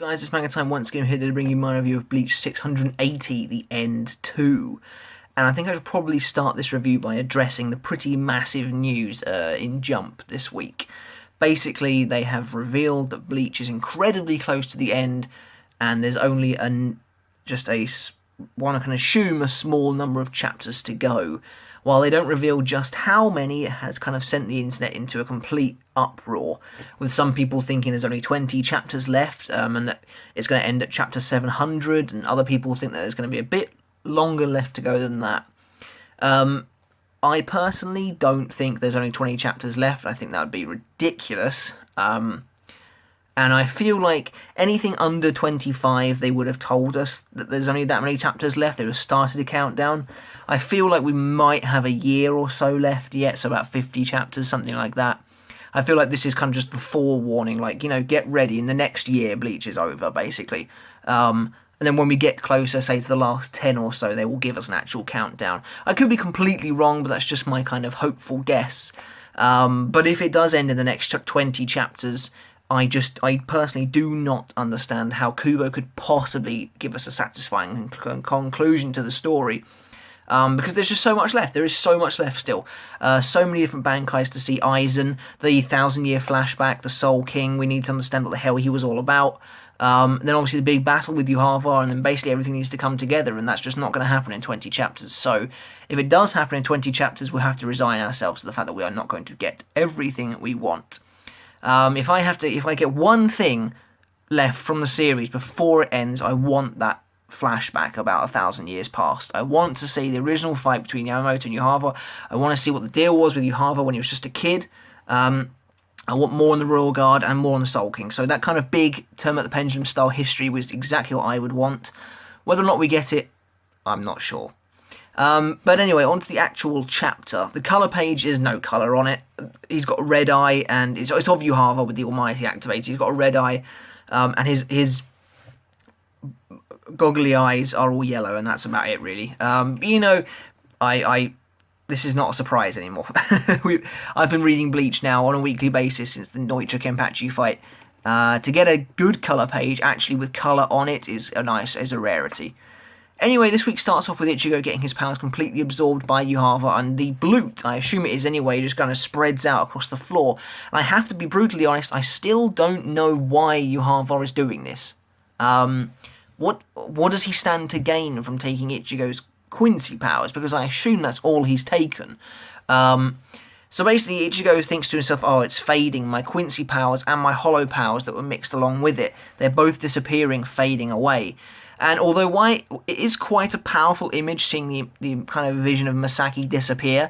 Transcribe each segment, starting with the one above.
Guys, it's Manga Time once again here to bring you my review of Bleach 680, The End 2. And I think I should probably start this review by addressing the pretty massive news in Jump this week. Basically, they have revealed that Bleach is incredibly close to the end, and there's only one can assume, a small number of chapters to go. While they don't reveal just how many, it has kind of sent the internet into a complete uproar, with some people thinking there's only 20 chapters left, and that it's going to end at chapter 700, and other people think that there's going to be a bit longer left to go than that. I personally don't think there's only 20 chapters left. I think that would be ridiculous. And I feel like anything under 25, they would have told us that there's only that many chapters left. They would have started a countdown. I feel like we might have a year or so left yet, so about 50 chapters, something like that. I feel like this is kind of just the forewarning, like, get ready, in the next year Bleach is over, basically. And then when we get closer, say to the last 10 or so, they will give us an actual countdown. I could be completely wrong, but that's just my kind of hopeful guess. But if it does end in the next 20 chapters, I personally do not understand how Kubo could possibly give us a satisfying conclusion to the story. Because there's just so much left. There is so much left still. So many different Bankais to see. Aizen, the 1,000-year flashback, the Soul King. We need to understand what the hell he was all about. Then obviously the big battle with Yhwach, and then basically everything needs to come together, and that's just not going to happen in 20 chapters. So if it does happen in 20 chapters, we'll have to resign ourselves to the fact that we are not going to get everything we want. If I get one thing left from the series before it ends, I want that flashback about 1,000 years past. I want to see the original fight between Yamamoto and Yhwach. I want to see what the deal was with Yhwach when he was just a kid. I want more on the Royal Guard and more on the Soul King. So that kind of big Turn at the Pendulum style history was exactly what I would want. Whether or not we get it, I'm not sure. But anyway, on to the actual chapter. The colour page is no colour on it. He's got a red eye, and it's of Yhwach with the Almighty activated. He's got a red eye, and his goggly eyes are all yellow, and that's about it, really. This is not a surprise anymore. I've been reading Bleach now on a weekly basis since the Noicha Kenpachi fight. To get a good colour page, actually with colour on it, is a rarity. Anyway, this week starts off with Ichigo getting his powers completely absorbed by Yhwach, and the bloot, I assume it is anyway, just kind of spreads out across the floor. And I have to be brutally honest, I still don't know why Yhwach is doing this. What does he stand to gain from taking Ichigo's Quincy powers? Because I assume that's all he's taken. So basically, Ichigo thinks to himself, oh, it's fading. My Quincy powers and my Hollow powers that were mixed along with it, they're both disappearing, fading away. And although it is quite a powerful image, seeing the kind of vision of Masaki disappear,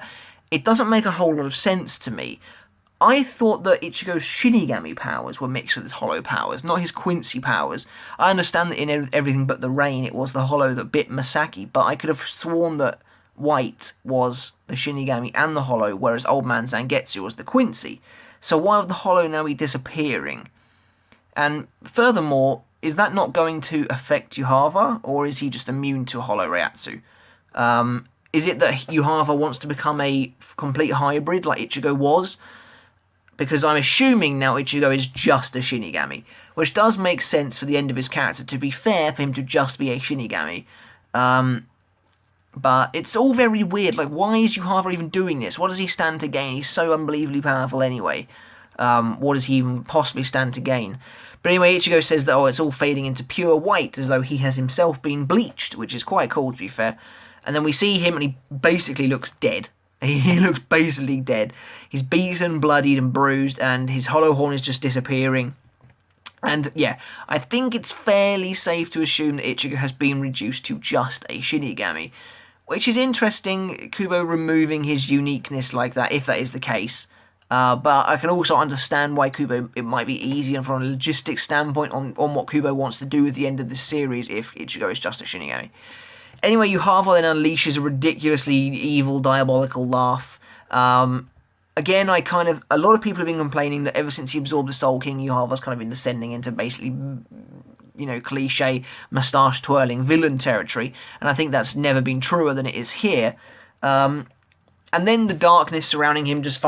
it doesn't make a whole lot of sense to me. I thought that Ichigo's Shinigami powers were mixed with his Hollow powers, not his Quincy powers. I understand that in Everything But the Rain, it was the Hollow that bit Masaki, but I could have sworn that White was the Shinigami and the Hollow, whereas Old Man Zangetsu was the Quincy. So why would the Hollow now be disappearing? And furthermore, is that not going to affect Yhwach, or is he just immune to Hollow Reiatsu? Is it that Yhwach wants to become a complete hybrid like Ichigo was? Because I'm assuming now Ichigo is just a Shinigami, which does make sense for the end of his character, to be fair, for him to just be a Shinigami. But it's all very weird. Like, why is Yhwach even doing this? What does he stand to gain? He's so unbelievably powerful anyway. What does he even possibly stand to gain? But anyway, Ichigo says that, it's all fading into pure white, as though he has himself been bleached, which is quite cool, to be fair. And then we see him, and he basically looks dead. He looks basically dead. He's beaten, bloodied, and bruised, and his hollow horn is just disappearing. And yeah, I think it's fairly safe to assume that Ichigo has been reduced to just a Shinigami, which is interesting, Kubo removing his uniqueness like that, if that is the case. But I can also understand why Kubo, it might be easier from a logistics standpoint on what Kubo wants to do at the end of this series if Ichigo is just a Shinigami. Anyway, Yhwach then unleashes a ridiculously evil, diabolical laugh. Again, a lot of people have been complaining that ever since he absorbed the Soul King, Yhwach's kind of been descending into basically, cliche, moustache-twirling villain territory, and I think that's never been truer than it is here. And then the darkness surrounding him just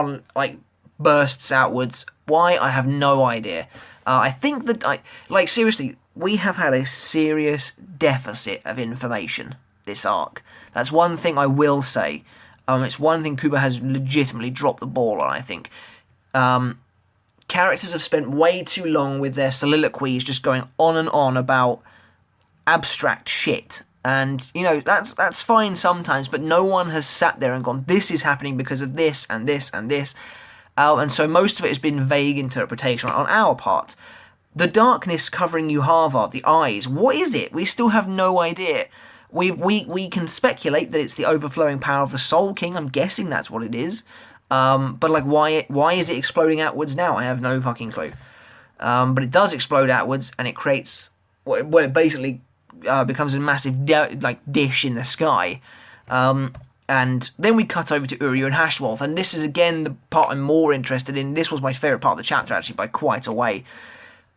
bursts outwards. Why? I have no idea. I think that, seriously, we have had a serious deficit of information this arc. That's one thing I will say. It's one thing Kubo has legitimately dropped the ball on, I think. Characters have spent way too long with their soliloquies just going on and on about abstract shit. And, you know, that's fine sometimes, but no one has sat there and gone, this is happening because of this and this and this. And so most of it has been vague interpretation on our part. The darkness covering Yhwach, the eyes, what is it? We still have no idea. We can speculate that it's the overflowing power of the Soul King. I'm guessing that's what it is. But like, why is it exploding outwards now? I have no fucking clue. But it does explode outwards, and it creates what it basically becomes a massive dish in the sky. And then we cut over to Uryu and Haschwalth, and this is again the part I'm more interested in. This was my favourite part of the chapter, actually, by quite a way.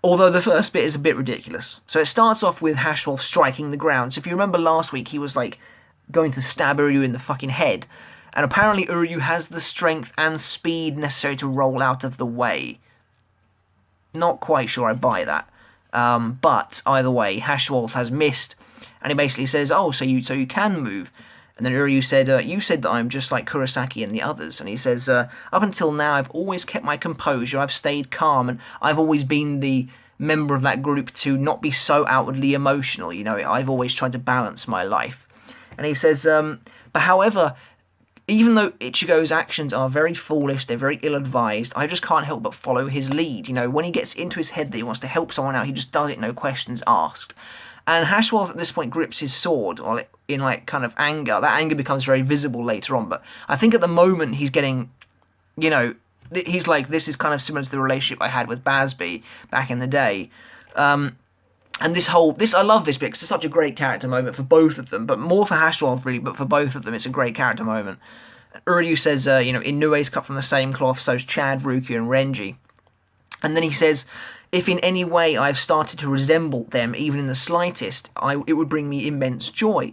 Although the first bit is a bit ridiculous. So it starts off with Haschwalth striking the ground. So if you remember last week, he was like going to stab Uryu in the fucking head. And apparently Uryu has the strength and speed necessary to roll out of the way. Not quite sure I buy that. But either way, Haschwalth has missed. And he basically says, oh, so you can move. And then Uryu said, you said that I'm just like Kurosaki and the others. And he says, up until now, I've always kept my composure, I've stayed calm, and I've always been the member of that group to not be so outwardly emotional. You know, I've always tried to balance my life. And he says, but however, even though Ichigo's actions are very foolish, they're very ill-advised, I just can't help but follow his lead. You know, when he gets into his head that he wants to help someone out, he just does it, no questions asked. And Haschwalth at this point grips his sword in like kind of anger. That anger becomes very visible later on, but I think at the moment he's getting, you know, he's like, this is kind of similar to the relationship I had with Basby back in the day. And I love this bit because it's such a great character moment for both of them, but more for Haschwalth really, but for both of them it's a great character moment. Uryu says, you know, Inue's cut from the same cloth, so's Chad, Rukia and Renji. And then he says, if in any way I've started to resemble them, even in the slightest, it would bring me immense joy.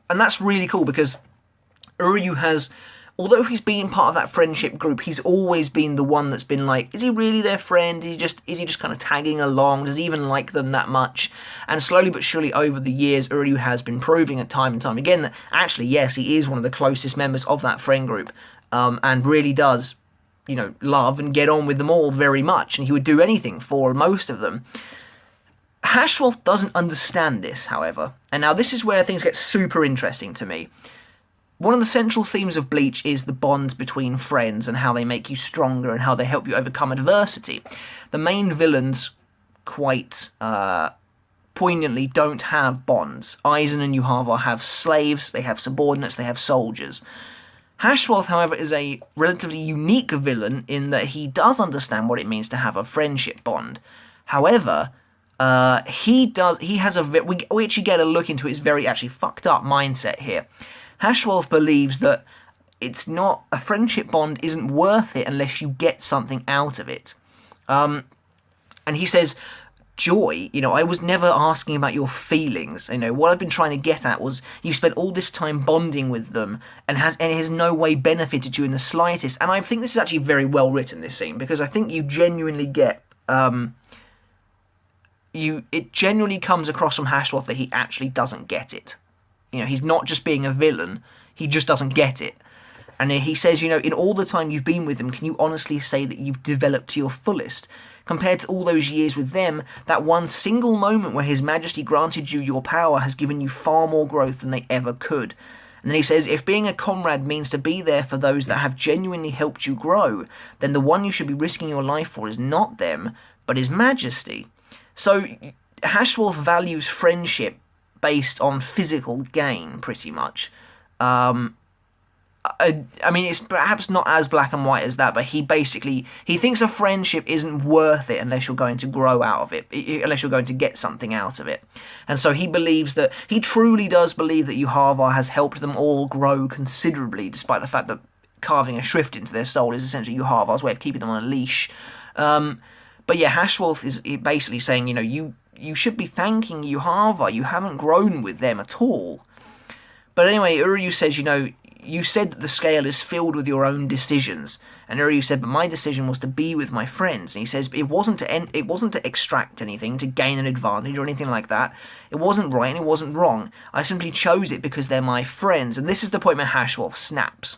And that's really cool because Uryu has, although he's been part of that friendship group, he's always been the one that's been like, is he really their friend? Is he just kind of tagging along? Does he even like them that much? And slowly but surely over the years, Uryu has been proving at time and time again that actually, yes, he is one of the closest members of that friend group, and really does, you know, love and get on with them all very much, and he would do anything for most of them. Haschwalth doesn't understand this, however, and now this is where things get super interesting to me. One of the central themes of Bleach is the bonds between friends and how they make you stronger and how they help you overcome adversity. The main villains, quite poignantly, don't have bonds. Aizen and Yhwach have slaves, they have subordinates, they have soldiers. Haschwalth, however, is a relatively unique villain in that he does understand what it means to have a friendship bond. However, we actually get a look into his very actually fucked up mindset here. Haschwalth believes that it's not, a friendship bond isn't worth it unless you get something out of it. And he says, joy, you know, I was never asking about your feelings. You know, what I've been trying to get at was you spent all this time bonding with them and it has no way benefited you in the slightest. And I think this is actually very well written, this scene, because I think you genuinely get, it genuinely comes across from Haschwalth that he actually doesn't get it. You know, he's not just being a villain, he just doesn't get it. And he says, you know, in all the time you've been with them, can you honestly say that you've developed to your fullest? Compared to all those years with them, that one single moment where His Majesty granted you your power has given you far more growth than they ever could. And then he says, if being a comrade means to be there for those that have genuinely helped you grow, then the one you should be risking your life for is not them, but His Majesty. So Haschwalth values friendship based on physical gain, pretty much. I mean, it's perhaps not as black and white as that, but he thinks a friendship isn't worth it unless you're going to grow out of it, unless you're going to get something out of it. And so he truly does believe that Yhwach has helped them all grow considerably, despite the fact that carving a shrift into their soul is essentially Yhwach's way of keeping them on a leash. But yeah, Haschwalth is basically saying, you know, you should be thanking Yhwach, you haven't grown with them at all. But anyway, Uryu says, you know, you said that the scale is filled with your own decisions, And Uryu said, but my decision was to be with my friends. And he says, it wasn't to extract anything, to gain an advantage or anything like that. It wasn't right and it wasn't wrong. I simply chose it because they're my friends. And this is the point where Haschwalth snaps.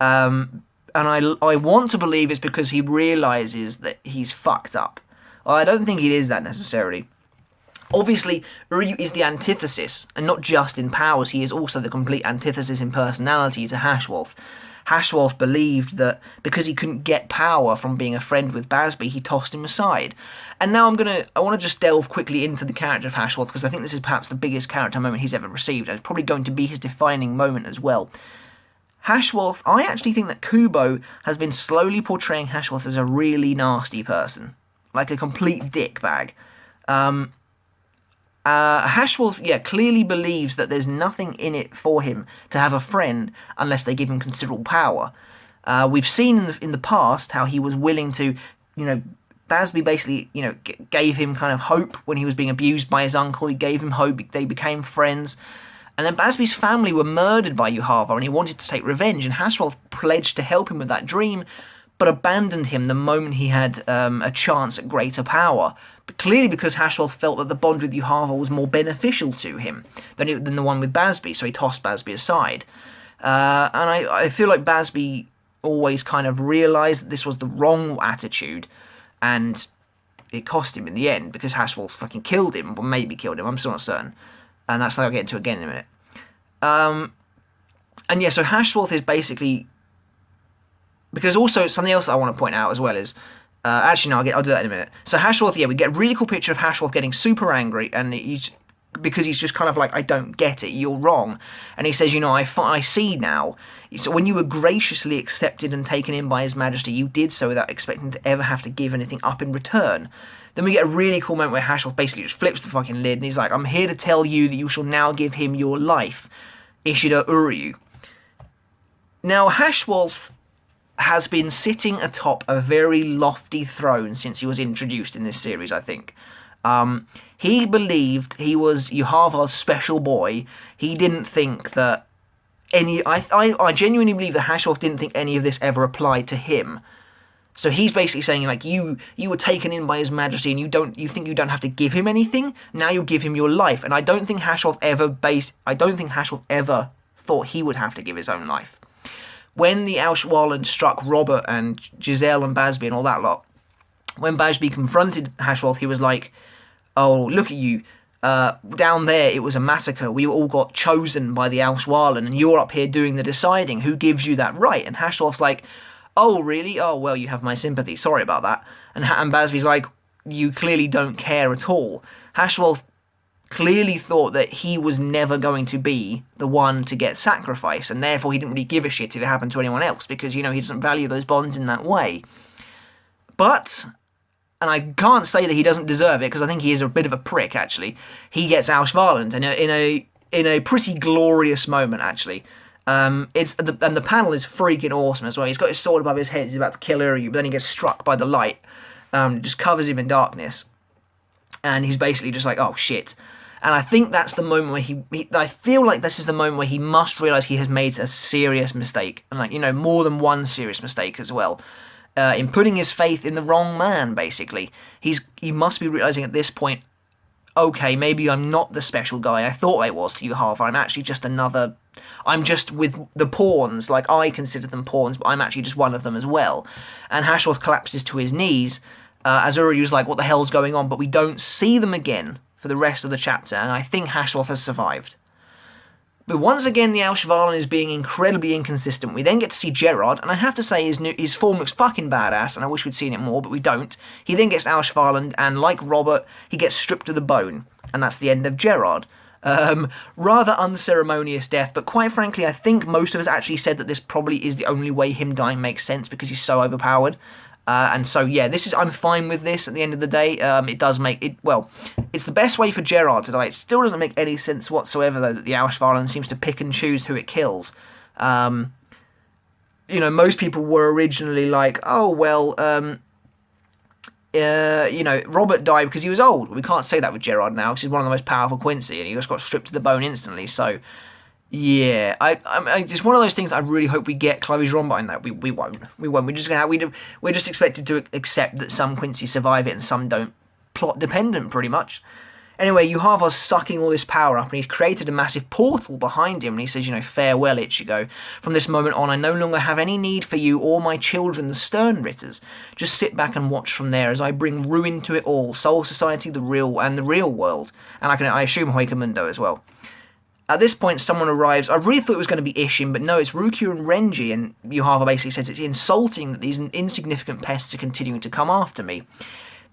And I want to believe it's because he realizes that he's fucked up. Well, I don't think it is that necessarily. Obviously, Uryu is the antithesis, and not just in powers, he is also the complete antithesis in personality to Haschwalth. Haschwalth believed that because he couldn't get power from being a friend with Basby, he tossed him aside. And now I want to just delve quickly into the character of Haschwalth, because I think this is perhaps the biggest character moment he's ever received, and it's probably going to be his defining moment as well. Haschwalth, I actually think that Kubo has been slowly portraying Haschwalth as a really nasty person. Like a complete dickbag. Haschwalth, clearly believes that there's nothing in it for him to have a friend unless they give him considerable power. We've seen in the past how he was willing to, Basby basically, gave him kind of hope when he was being abused by his uncle. He gave him hope. They became friends. And then Basby's family were murdered by Yhwach, and he wanted to take revenge. And Haschwalth pledged to help him with that dream, but abandoned him the moment he had a chance at greater power. But clearly because Haschwalth felt that the bond with Yhwach was more beneficial to him than the one with Basby, so he tossed Basby aside. And I feel like Basby always kind of realised that this was the wrong attitude, and it cost him in the end, because Haschwalth fucking killed him, or maybe killed him, I'm still not certain. And that's something I'll get into again in a minute. And yeah, so Haschwalth is basically... Because also, something else that I want to point out as well is... actually, no, I'll do that in a minute. So Haschwalth, we get a really cool picture of Haschwalth getting super angry, and because he's just kind of like, I don't get it, you're wrong. And he says, I see now. So when you were graciously accepted and taken in by His Majesty, you did so without expecting to ever have to give anything up in return. Then we get a really cool moment where Haschwalth basically just flips the fucking lid, and he's like, I'm here to tell you that you shall now give him your life, Ishida Uryu. Now, Haschwalth has been sitting atop a very lofty throne since he was introduced in this series, I think. He believed he was Yhwach's special boy. He didn't think that I genuinely believe that Haschwalth didn't think any of this ever applied to him. So he's basically saying, like, you were taken in by His Majesty, and you think you don't have to give him anything. Now you give him your life, and I don't think Haschwalth ever thought he would have to give his own life. When the Auschwalen struck Robert and Giselle and Basby and all that lot, when Basby confronted Haschwalth, he was like, "Oh, look at you. Down there, it was a massacre. We all got chosen by the Auschwalen, and you're up here doing the deciding. Who gives you that right?" And Haschwalth's like, "Oh, really? Oh, well, you have my sympathy. Sorry about that." And Basby's like, "You clearly don't care at all." Haschwalth clearly thought that he was never going to be the one to get sacrificed, and therefore he didn't really give a shit if it happened to anyone else, because, he doesn't value those bonds in that way. But, and I can't say that he doesn't deserve it, because I think he is a bit of a prick, actually, he gets Auschwalen in a pretty glorious moment, actually. And the panel is freaking awesome as well. He's got his sword above his head, he's about to kill Uryu, but then he gets struck by the light. It just covers him in darkness. And he's basically just like, oh shit. And I think that's the moment where I feel like this is the moment where he must realise he has made a serious mistake. And more than one serious mistake as well. In putting his faith in the wrong man, basically. He must be realising at this point, okay, maybe I'm not the special guy I thought I was to Yhwach. I'm actually just I'm just with the pawns, like I consider them pawns, but I'm actually just one of them as well. And Haschwalth collapses to his knees, as Uryu's like, what the hell's going on? But we don't see them again for the rest of the chapter, and I think Haschwalth has survived. But once again, the Auschwalen is being incredibly inconsistent. We then get to see Gerard, and I have to say his form looks fucking badass, and I wish we'd seen it more, but we don't. He then gets Auschwalen, and like Robert, he gets stripped to the bone, and that's the end of Gerard. Rather unceremonious death, but quite frankly, I think most of us actually said that this probably is the only way him dying makes sense, because he's so overpowered. And so, yeah, I'm fine with this at the end of the day. It does make it, well, it's the best way for Gerard to die. It still doesn't make any sense whatsoever, though, that the Auschwalen seems to pick and choose who it kills. Most people were originally like, oh, well, Robert died because he was old. We can't say that with Gerard now, because he's one of the most powerful Quincy, and he just got stripped to the bone instantly. So, Yeah, it's one of those things I really hope we get closure on, but that we won't. We won't. We're just expected to accept that some Quincy survive it and some don't. Plot dependent, pretty much. Anyway, Yhwach's sucking all this power up, and he's created a massive portal behind him, and he says, farewell, Ichigo. From this moment on, I no longer have any need for you or my children, the Stern Ritters. Just sit back and watch from there as I bring ruin to it all, Soul Society, the real world, and I assume Mundo as well. At this point, someone arrives. I really thought it was going to be Ishin, but no, it's Rukia and Renji, and Yhwach basically says it's insulting that these insignificant pests are continuing to come after me.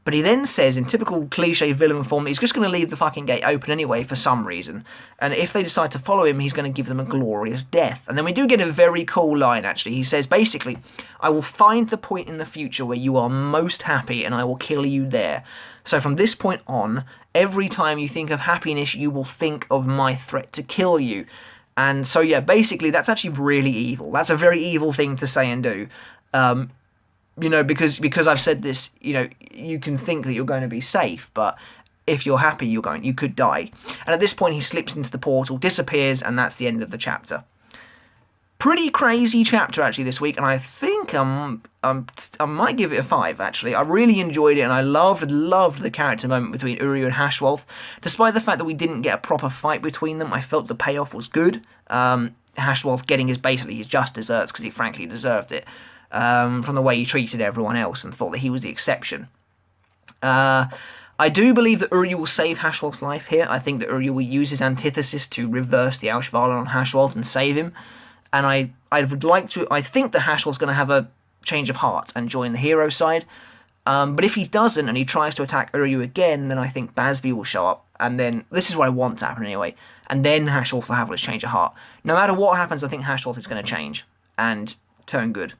But he then says, in typical cliche villain form, he's just going to leave the fucking gate open anyway for some reason. And if they decide to follow him, he's going to give them a glorious death. And then we do get a very cool line, actually. He says, basically, I will find the point in the future where you are most happy and I will kill you there. So from this point on, every time you think of happiness, you will think of my threat to kill you. And so, yeah, basically, that's actually really evil. That's a very evil thing to say and do. Because I've said this, you can think that you're going to be safe, but if you're happy, you could die. And at this point, he slips into the portal, disappears, and that's the end of the chapter. Pretty crazy chapter, actually, this week, and I think I might give it a 5, actually. I really enjoyed it, and I loved the character moment between Uryu and Haschwalth. Despite the fact that we didn't get a proper fight between them, I felt the payoff was good. Haschwalth getting his just desserts, because he frankly deserved it. From the way he treated everyone else and thought that he was the exception. I do believe that Uryu will save Haschwalth's life here. I think that Uryu will use his antithesis to reverse the Auschwalen on Haschwalth and save him. And I think that Haschwalth's going to have a change of heart and join the hero side. But if he doesn't and he tries to attack Uryu again, then I think Basby will show up. And then, this is what I want to happen anyway. And then Haschwalth will have a change of heart. No matter what happens, I think Haschwalth is going to change and turn good.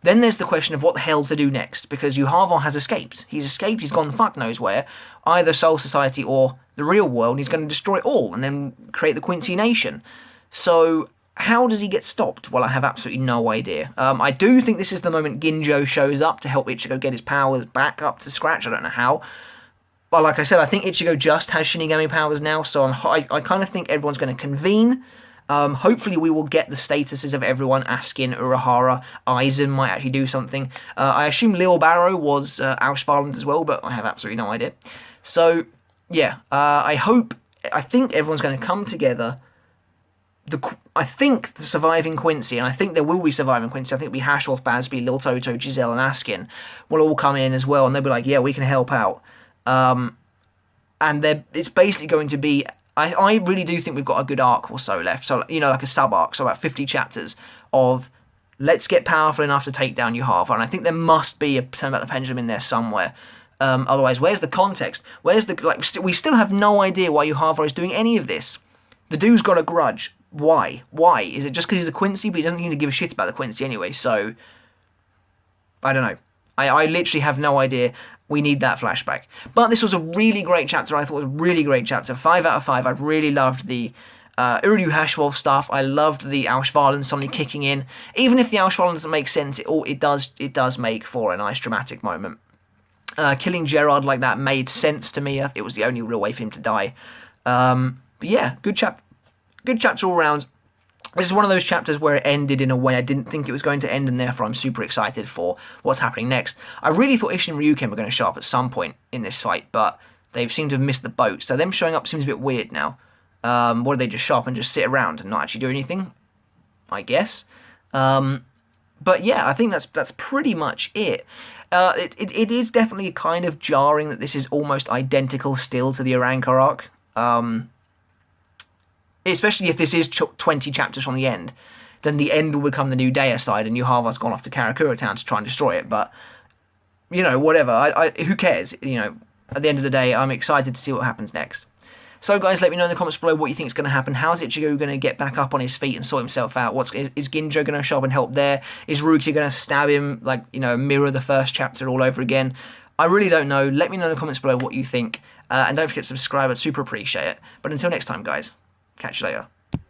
Then there's the question of what the hell to do next, because Yhwach has escaped. He's gone fuck knows where, either Soul Society or the real world, and he's going to destroy it all and then create the Quincy Nation. So, how does he get stopped? Well, I have absolutely no idea. I do think this is the moment Ginjo shows up to help Ichigo get his powers back up to scratch. I don't know how. But like I said, I think Ichigo just has Shinigami powers now, so I kind of think everyone's going to convene. Hopefully we will get the statuses of everyone. Askin, Urahara, Aizen might actually do something. I assume Lil Barrow was Auschwalen as well, but I have absolutely no idea. So, yeah, I think everyone's going to come together. I think the surviving Quincy, and I think there will be surviving Quincy, I think it'll be Haschwalth, Basby, Lil Toto, Giselle, and Askin will all come in as well, and they'll be like, yeah, we can help out. And it's basically going to be... I really do think we've got a good arc or so left. So, like a sub-arc, so about 50 chapters of let's get powerful enough to take down Yhwach. And I think there must be a Turn Back the Pendulum in there somewhere. Otherwise, where's the context? We still have no idea why Yhwach is doing any of this. The dude's got a grudge. Why? Why? Is it just because he's a Quincy? But he doesn't seem to give a shit about the Quincy anyway, so... I don't know. I literally have no idea. We need that flashback. But this was a really great chapter. I thought it was a really great chapter. 5 out of 5. I really loved the Uryu Haschwalth stuff. I loved the Auschwalen suddenly kicking in. Even if the Auschwalen doesn't make sense, it does make for a nice dramatic moment. Killing Gerard like that made sense to me. It was the only real way for him to die. But yeah, good chapter all round. This is one of those chapters where it ended in a way I didn't think it was going to end, and therefore I'm super excited for what's happening next. I really thought Ishin and Ryuken were going to show up at some point in this fight, but they've seemed to have missed the boat, so them showing up seems a bit weird now. What do they just show up and just sit around and not actually do anything? I guess. But yeah, I think that's pretty much it. It is definitely kind of jarring that this is almost identical still to the Aranka arc. Especially if this is 20 chapters from the end, then the end will become the new Deicide, and Yhwach's gone off to Karakura Town to try and destroy it. But, whatever. Who cares? At the end of the day, I'm excited to see what happens next. So, guys, let me know in the comments below what you think is going to happen. How's Ichigo going to get back up on his feet and sort himself out? Is Ginjo going to show up and help there? Is Rukia going to stab him, mirror the first chapter all over again? I really don't know. Let me know in the comments below what you think. And don't forget to subscribe. I'd super appreciate it. But until next time, guys. Catch you later.